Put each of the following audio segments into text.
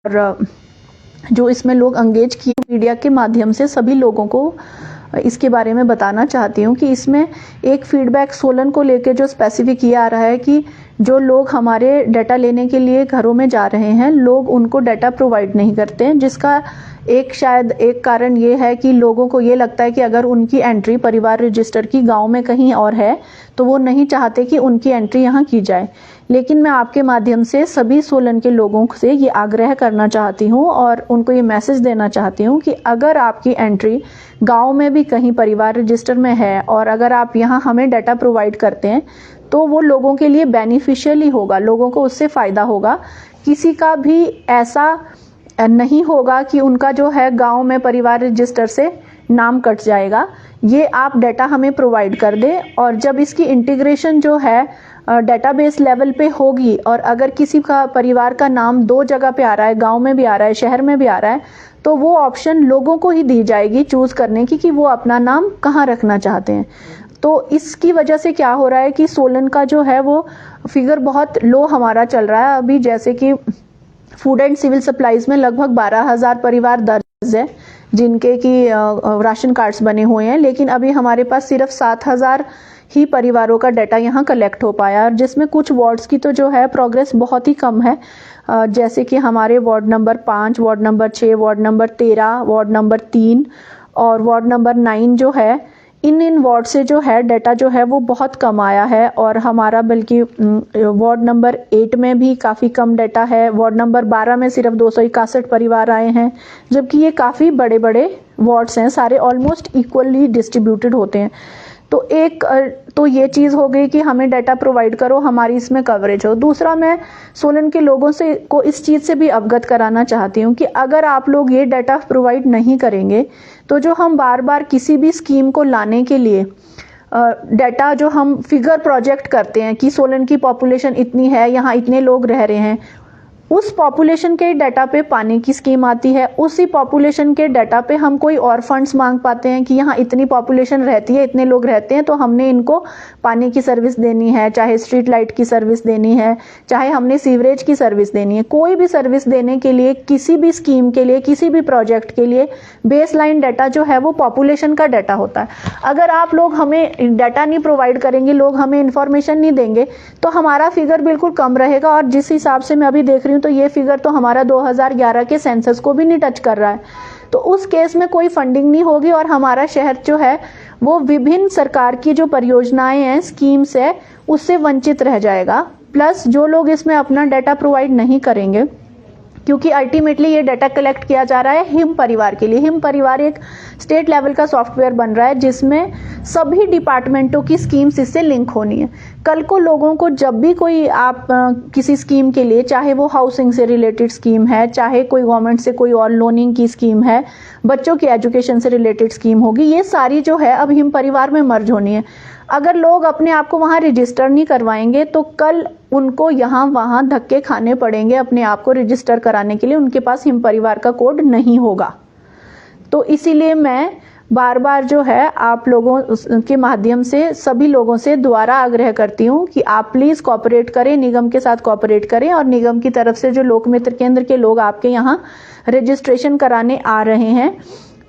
जो इसमें लोग एंगेज किए मीडिया के माध्यम से सभी लोगों को इसके बारे में बताना चाहती हूँ कि इसमें एक फीडबैक सोलन को लेकर जो स्पेसिफिक ये आ रहा है कि जो लोग हमारे डाटा लेने के लिए घरों में जा रहे हैं, लोग उनको डाटा प्रोवाइड नहीं करते हैं, जिसका शायद एक कारण ये है कि लोगों को ये लगता है कि अगर उनकी एंट्री परिवार रजिस्टर की गांव में कहीं और है तो वो नहीं चाहते कि उनकी एंट्री यहाँ की जाए। लेकिन मैं आपके माध्यम से सभी सोलन के लोगों से ये आग्रह करना चाहती हूँ और उनको ये मैसेज देना चाहती हूँ कि अगर आपकी एंट्री गांव में भी कहीं परिवार रजिस्टर में है और अगर आप यहाँ हमें डाटा प्रोवाइड करते हैं तो वो लोगों के लिए बेनिफिशियल ही होगा, लोगों को उससे फ़ायदा होगा। किसी का भी ऐसा नहीं होगा कि उनका जो है गांव में परिवार रजिस्टर से नाम कट जाएगा। ये आप डाटा हमें प्रोवाइड कर दें और जब इसकी इंटीग्रेशन जो है डेटाबेस लेवल पे होगी और अगर किसी का परिवार का नाम 2 जगह पे आ रहा है, गांव में भी आ रहा है, शहर में भी आ रहा है, तो वो ऑप्शन लोगों को ही दी जाएगी चूज करने की कि वो अपना नाम कहाँ रखना चाहते हैं। तो इसकी वजह से क्या हो रहा है कि सोलन का जो है वो फिगर बहुत लो हमारा चल रहा है अभी। जैसे कि फूड एंड सिविल सप्लाईज में लगभग 12,000 परिवार दर्ज है जिनके की राशन कार्ड्स बने हुए हैं, लेकिन अभी हमारे पास सिर्फ 7,000 ही परिवारों का डाटा यहाँ कलेक्ट हो पाया और जिसमें कुछ वार्ड्स की तो जो है प्रोग्रेस बहुत ही कम है। जैसे कि हमारे ward number 5, ward number 6, ward number 13, ward number 3 और वार्ड नंबर 9 जो है, इन वार्ड से जो है डाटा जो है वो बहुत कम आया है। और हमारा बल्कि वार्ड नंबर 8 में भी काफ़ी कम डाटा है। वार्ड नंबर 12 में सिर्फ 261 परिवार आए हैं, जबकि ये काफ़ी बड़े बड़े वार्ड्स हैं, सारे ऑलमोस्ट इक्वली डिस्ट्रीब्यूटेड होते हैं। तो ये चीज़ हो गई कि हमें डाटा प्रोवाइड करो, हमारी इसमें कवरेज हो। दूसरा, मैं सोलन के लोगों से को इस चीज़ से भी अवगत कराना चाहती हूँ कि अगर आप लोग ये डाटा प्रोवाइड नहीं करेंगे तो जो हम बार बार किसी भी स्कीम को लाने के लिए डाटा जो हम फिगर प्रोजेक्ट करते हैं कि सोलन की पॉपुलेशन इतनी है, यहाँ इतने लोग रह रहे हैं, उस पॉपुलेशन के डाटा पे पानी की स्कीम आती है, उसी पॉपुलेशन के डाटा पे हम कोई और फंड्स मांग पाते हैं कि यहाँ इतनी पॉपुलेशन रहती है, इतने लोग रहते हैं, तो हमने इनको पानी की सर्विस देनी है, चाहे स्ट्रीट लाइट की सर्विस देनी है, चाहे हमने सीवरेज की सर्विस देनी है। कोई भी सर्विस देने के लिए, किसी भी स्कीम के लिए, किसी भी प्रोजेक्ट के लिए बेस लाइन डाटा जो है वो पॉपुलेशन का डाटा होता है। अगर आप लोग हमें डाटा नहीं प्रोवाइड करेंगे, लोग हमें इंफॉर्मेशन नहीं देंगे, तो हमारा फिगर बिल्कुल कम रहेगा। और जिस हिसाब से मैं अभी देख रही हूँ तो ये फिगर तो हमारा 2011 के सेंसस को भी नहीं टच कर रहा है। तो उस केस में कोई फंडिंग नहीं होगी और हमारा शहर जो है वो विभिन्न सरकार की जो परियोजनाएं हैं, स्कीम्स है, उससे वंचित रह जाएगा। प्लस जो लोग इसमें अपना डाटा प्रोवाइड नहीं करेंगे, क्योंकि अल्टीमेटली ये डाटा कलेक्ट किया जा रहा है हिम परिवार के लिए। हिम परिवार एक स्टेट लेवल का सॉफ्टवेयर बन रहा है जिसमें सभी डिपार्टमेंटों की स्कीम्स इससे लिंक होनी है। कल को लोगों को जब भी कोई आप किसी स्कीम के लिए, चाहे वो हाउसिंग से रिलेटेड स्कीम है, चाहे कोई गवर्नमेंट से कोई और लोनिंग की स्कीम है, बच्चों की एजुकेशन से रिलेटेड स्कीम होगी, ये सारी जो है अब हिम परिवार में मर्ज होनी है। अगर लोग अपने आप को वहाँ रजिस्टर नहीं करवाएंगे तो कल उनको यहाँ वहाँ धक्के खाने पड़ेंगे अपने आप को रजिस्टर कराने के लिए, उनके पास हिम परिवार का कोड नहीं होगा। तो इसीलिए मैं बार बार जो है आप लोगों के माध्यम से सभी लोगों से दोबारा आग्रह करती हूँ कि आप प्लीज़ कोऑपरेट करें, निगम के साथ कोऑपरेट करें और निगम की तरफ से जो लोक मित्र केंद्र के लोग आपके यहाँ रजिस्ट्रेशन कराने आ रहे हैं,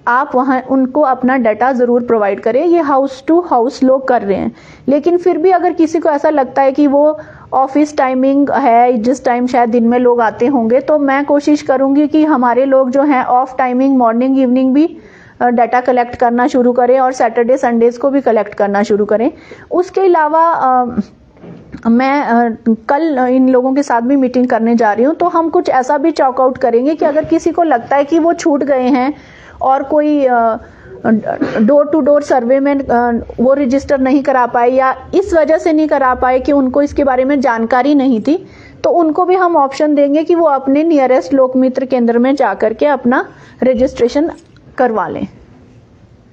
आप वहाँ उनको अपना डाटा ज़रूर प्रोवाइड करें। ये हाउस टू हाउस लोग कर रहे हैं, लेकिन फिर भी अगर किसी को ऐसा लगता है कि वो ऑफिस टाइमिंग है, जिस टाइम शायद दिन में लोग आते होंगे, तो मैं कोशिश करूँगी कि हमारे लोग जो हैं ऑफ टाइमिंग, मॉर्निंग इवनिंग भी डाटा कलेक्ट करना शुरू करें और सैटरडे संडेज को भी कलेक्ट करना शुरू करें। उसके अलावा मैं कल इन लोगों के साथ भी मीटिंग करने जा रही हूँ, तो हम कुछ ऐसा भी चॉकआउट करेंगे कि अगर किसी को लगता है कि वो छूट गए हैं और कोई डोर टू डोर सर्वे में वो रजिस्टर नहीं करा पाए या इस वजह से नहीं करा पाए कि उनको इसके बारे में जानकारी नहीं थी, तो उनको भी हम ऑप्शन देंगे कि वो अपने नियरेस्ट लोक मित्र केंद्र में जा करके अपना रजिस्ट्रेशन करवा लें।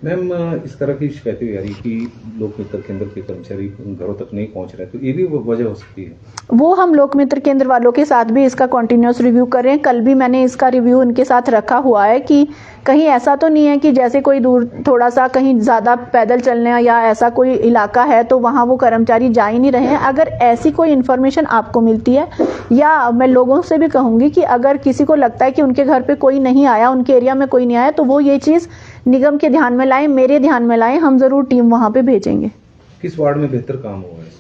मैम, इस तरह की शिकायतें आ रही कि लोक मित्र केंद्र के कर्मचारी घरों तक नहीं पहुंच रहे, तो ये भी वजह हो सकती है। वो हम लोक मित्र केंद्र वालों के साथ भी इसका कंटिन्यूस रिव्यू कर रहे हैं। कल भी मैंने इसका रिव्यू उनके साथ रखा हुआ है कि कहीं ऐसा तो नहीं है कि जैसे कोई दूर थोड़ा सा कहीं ज़्यादा पैदल चलने या ऐसा कोई इलाका है तो वहाँ वो कर्मचारी जा ही नहीं रहे हैं। अगर ऐसी कोई इन्फॉर्मेशन आपको मिलती है, या मैं लोगों से भी कहूँगी कि अगर किसी को लगता है कि उनके घर पे कोई नहीं आया, उनके एरिया में कोई नहीं आया, तो वो ये चीज़ निगम के ध्यान में लाएं, मेरे ध्यान में लाएं, हम ज़रूर टीम वहाँ पे भेजेंगे। किस वार्ड में बेहतर काम हुआ है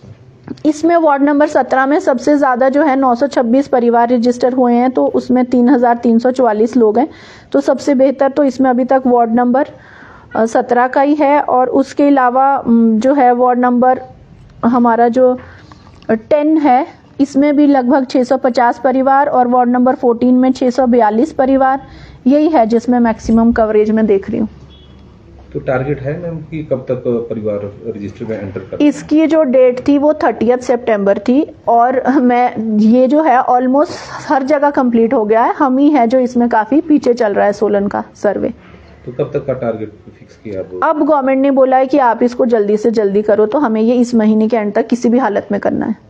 इसमें वार्ड नंबर 17 में सबसे ज़्यादा जो है 926 परिवार रजिस्टर हुए हैं, तो उसमें 3344 लोग हैं। तो सबसे बेहतर तो इसमें अभी तक वार्ड नंबर 17 का ही है। और उसके अलावा जो है वार्ड नंबर हमारा जो 10 है, इसमें भी लगभग 650 परिवार, और वार्ड नंबर 14 में 642 परिवार, यही है जिसमें मैक्सिमम कवरेज में देख रही हूँ। तो टारगेट है मैम कि कब तक परिवार रजिस्टर में एंटर कर? इसकी जो डेट थी वो 30 सितंबर थी, और मैं ये जो है ऑलमोस्ट हर जगह कंप्लीट हो गया है। हम ही है जो इसमें काफ़ी पीछे चल रहा है सोलन का सर्वे। तो कब तक का टारगेट फिक्स किया? अब गवर्नमेंट ने बोला है कि आप इसको जल्दी से जल्दी करो, तो हमें ये इस महीने के एंड तक किसी भी हालत में करना है।